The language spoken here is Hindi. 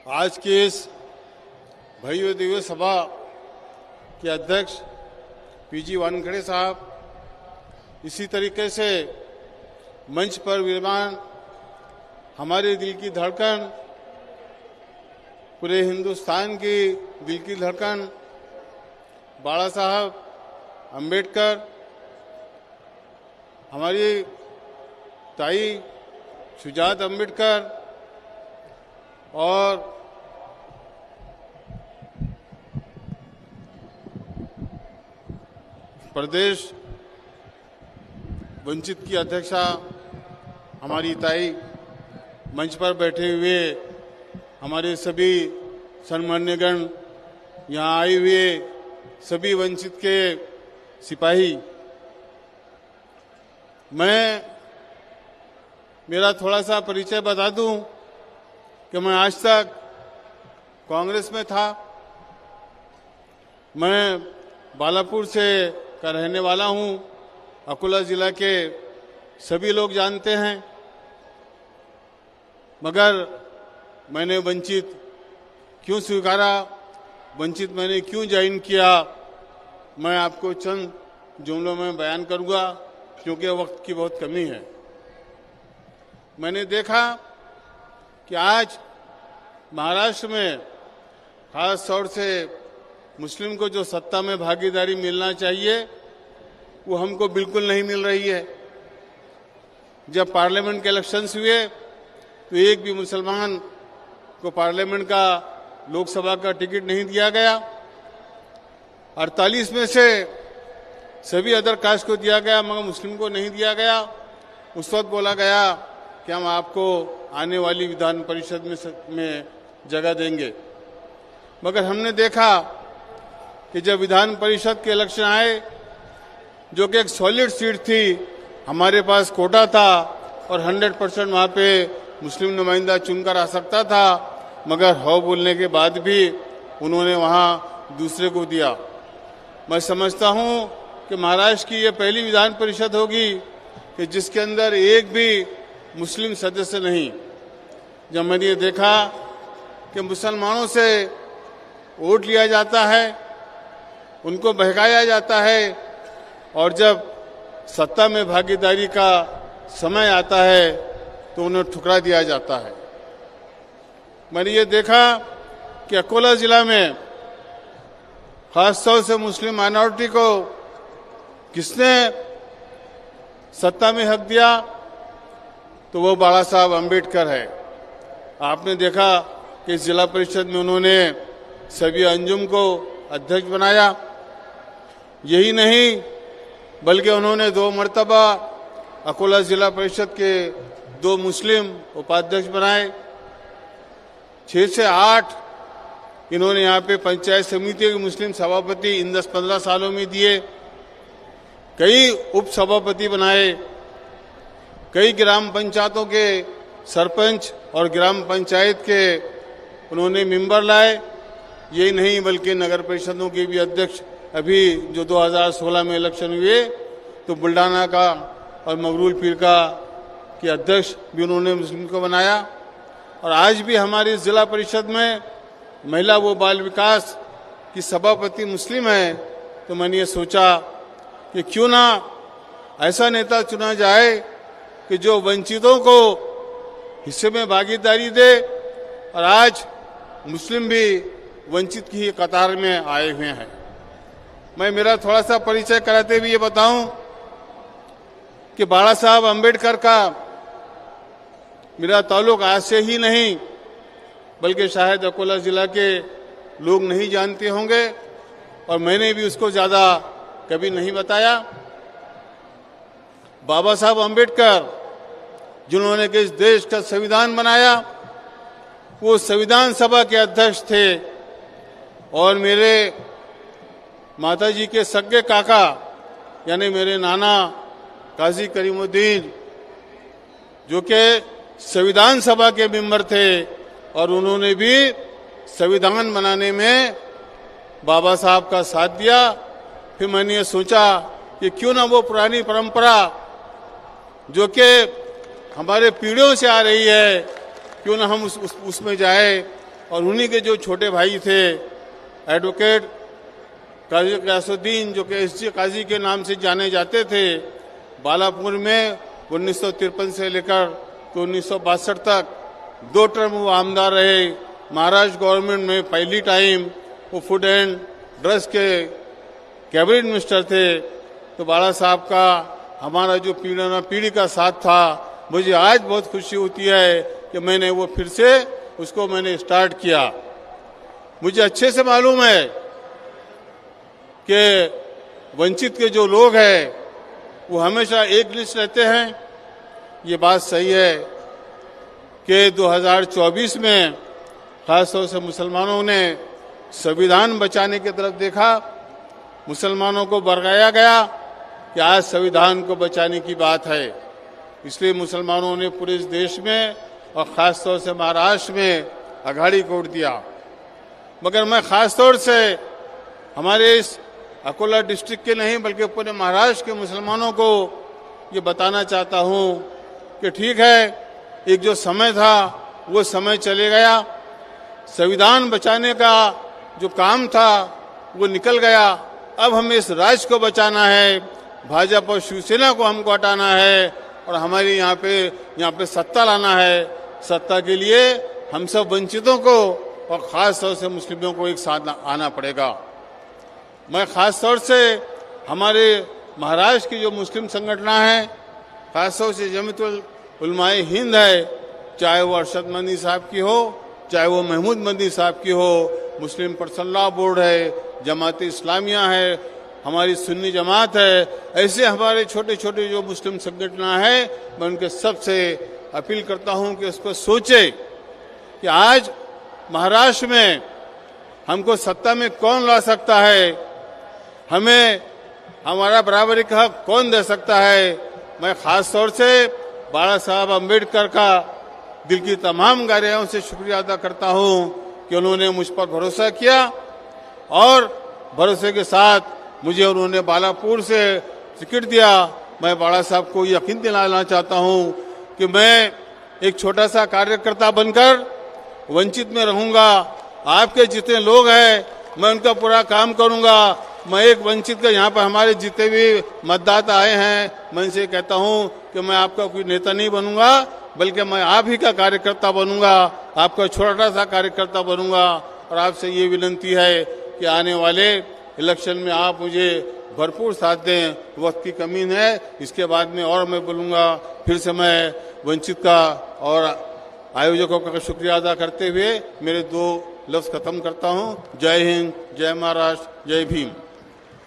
आज के इस भव्य दिव्य सभा के अध्यक्ष पीजी वानखेड़े साहब, इसी तरीके से मंच पर विराजमान हमारे दिल की धड़कन, पूरे हिंदुस्तान की दिल की धड़कन बाला साहब अंबेडकर, हमारी ताई सुजात अंबेडकर और प्रदेश वंचित की अध्यक्षा हमारी ताई, मंच पर बैठे हुए हमारे सभी सन्मान्यगण, यहाँ आए हुए सभी वंचित के सिपाही, मैं मेरा थोड़ा सा परिचय बता दूं कि मैं आज तक कांग्रेस में था। मैं बालापुर से का रहने वाला हूं, अकोला जिला के सभी लोग जानते हैं, मगर मैंने वंचित क्यों स्वीकारा, वंचित मैंने क्यों ज्वाइन किया, मैं आपको चंद जुमलों में बयान करूंगा क्योंकि वक्त की बहुत कमी है। मैंने देखा कि आज महाराष्ट्र में खास तौर से मुस्लिम को जो सत्ता में भागीदारी मिलना चाहिए वो हमको बिल्कुल नहीं मिल रही है। जब पार्लियामेंट के इलेक्शंस हुए तो एक भी मुसलमान को पार्लियामेंट का, लोकसभा का टिकट नहीं दिया गया। 48 में से सभी अदर कास्ट को दिया गया मगर मुस्लिम को नहीं दिया गया। उस वक्त बोला गया कि हम आपको आने वाली विधान परिषद में जगह देंगे, मगर हमने देखा कि जब विधान परिषद के इलेक्शन आए, जो कि एक सॉलिड सीट थी, हमारे पास कोटा था और 100% वहाँ पे मुस्लिम नुमाइंदा चुनकर आ सकता था, मगर हाँ बोलने के बाद भी उन्होंने वहाँ दूसरे को दिया। मैं समझता हूँ कि महाराष्ट्र की ये पहली विधान परिषद होगी कि जिसके अंदर एक भी मुस्लिम सदस्य नहीं। जब मैंने ये देखा कि मुसलमानों से वोट लिया जाता है, उनको बहकाया जाता है और जब सत्ता में भागीदारी का समय आता है तो उन्हें ठुकरा दिया जाता है। मैंने ये देखा कि अकोला जिला में खासतौर से मुस्लिम माइनॉरिटी को किसने सत्ता में हक दिया, तो वो बाला साहब अंबेडकर है। आपने देखा कि इस जिला परिषद में उन्होंने सभी अंजुम को अध्यक्ष बनाया। यही नहीं बल्कि उन्होंने 2 मर्तबा अकोला जिला परिषद के 2 मुस्लिम उपाध्यक्ष बनाए। 6 से 8 इन्होंने यहाँ पे पंचायत समिति के मुस्लिम सभापति इन 10-15 सालों में दिए। कई उप सभापति बनाए, कई ग्राम पंचायतों के सरपंच और ग्राम पंचायत के उन्होंने मेंबर लाए। यही नहीं बल्कि नगर परिषदों के भी अध्यक्ष, अभी जो 2016 में इलेक्शन हुए तो बुल्डाना का और मगरूल पीर का के अध्यक्ष भी उन्होंने मुस्लिम को बनाया। और आज भी हमारी जिला परिषद में महिला व बाल विकास की सभापति मुस्लिम है। तो मैंने ये सोचा कि क्यों ना ऐसा नेता चुना जाए कि जो वंचितों को हिस्से में भागीदारी दे, और आज मुस्लिम भी वंचित की ही कतार में आए हुए हैं। मैं मेरा थोड़ा सा परिचय कराते हुए ये बताऊं कि बाला साहब अंबेडकर का मेरा ताल्लुक आज से ही नहीं बल्कि शायद अकोला जिला के लोग नहीं जानते होंगे और मैंने भी उसको ज्यादा कभी नहीं बताया। बाबा साहब अंबेडकर जिन्होंने कि इस देश का संविधान बनाया, वो संविधान सभा के अध्यक्ष थे और मेरे माताजी के सगे काका यानी मेरे नाना काजी करीमुद्दीन जो कि संविधान सभा के मेंबर थे और उन्होंने भी संविधान बनाने में बाबा साहब का साथ दिया। फिर मैंने ये सोचा कि क्यों ना वो पुरानी परंपरा जो कि हमारे पीढ़ियों से आ रही है, क्यों ना हम उसमें जाए और उन्हीं के जो छोटे भाई थे एडवोकेट काजी गयासुद्दीन, जो कि एसजी काजी के नाम से जाने जाते थे, बालापुर में 1953 से लेकर तो 1962 तक 2 टर्म वो आमदार रहे। महाराष्ट्र गवर्नमेंट में पहली टाइम वो फूड एंड ड्रग्स के कैबिनेट मिनिस्टर थे। तो बाला साहब का हमारा जो पीढ़ी का साथ था, मुझे आज बहुत खुशी होती है कि मैंने वो फिर से उसको मैंने स्टार्ट किया। मुझे अच्छे से मालूम है कि वंचित के जो लोग हैं वो हमेशा एक लिस्ट रहते हैं। ये बात सही है कि 2024 में खासतौर से मुसलमानों ने संविधान बचाने की तरफ देखा। मुसलमानों को बरगाया गया कि आज संविधान को बचाने की बात है, इसलिए मुसलमानों ने पूरे इस देश में और खासतौर से महाराष्ट्र में अघाड़ी कोड़ दिया। मगर मैं खासतौर से हमारे इस अकोला डिस्ट्रिक्ट के नहीं बल्कि पूरे महाराष्ट्र के मुसलमानों को ये बताना चाहता हूँ कि ठीक है, एक जो समय था वो समय चले गया। संविधान बचाने का जो काम था वो निकल गया। अब हमें इस राज्य को बचाना है, भाजपा और शिवसेना को हमको हटाना है और हमारे यहाँ पे सत्ता लाना है। सत्ता के लिए हम सब वंचितों को और खास तौर से मुस्लिमों को एक साथ आना पड़ेगा। मैं खास तौर से हमारे महाराष्ट्र की जो मुस्लिम संगठन है, खासतौर से जमीयत उलमाए हिंद है, चाहे वो अरशद मदनी साहब की हो, चाहे वो महमूद मदनी साहब की हो, मुस्लिम पर्सनल लॉ बोर्ड है, जमात इस्लामिया है, हमारी सुन्नी जमात है, ऐसे हमारे छोटे छोटे जो मुस्लिम संगठन है, मैं उनके सबसे अपील करता हूं कि उस पर सोचे कि आज महाराष्ट्र में हमको सत्ता में कौन ला सकता है, हमें हमारा बराबरी का हक कौन दे सकता है। मैं खास तौर से बाला साहब अम्बेडकर का दिल की तमाम गहराइयों से शुक्रिया अदा करता हूं कि उन्होंने मुझ पर भरोसा किया और भरोसे के साथ मुझे उन्होंने बालापुर से टिकट दिया। मैं बाला साहब को यकीन दिलाना चाहता हूं कि मैं एक छोटा सा कार्यकर्ता बनकर वंचित में रहूंगा। आपके जितने लोग हैं मैं उनका पूरा काम करूंगा। मैं एक वंचित का यहाँ पर हमारे जितने भी मतदाता आए हैं, मैं इनसे कहता हूँ कि मैं आपका कोई नेता नहीं बनूंगा, बल्कि मैं आप ही का कार्यकर्ता बनूंगा, आपका छोटा सा कार्यकर्ता बनूंगा। और आपसे ये विनती है कि आने वाले इलेक्शन में आप मुझे भरपूर साथ दें। वक्त की कमी है, इसके बाद में और मैं बोलूँगा। फिर से मैं वंचित का और आयोजकों का शुक्रिया अदा करते हुए मेरे 2 लफ्ज खत्म करता हूँ। जय हिंद, जय महाराष्ट्र, जय भीम।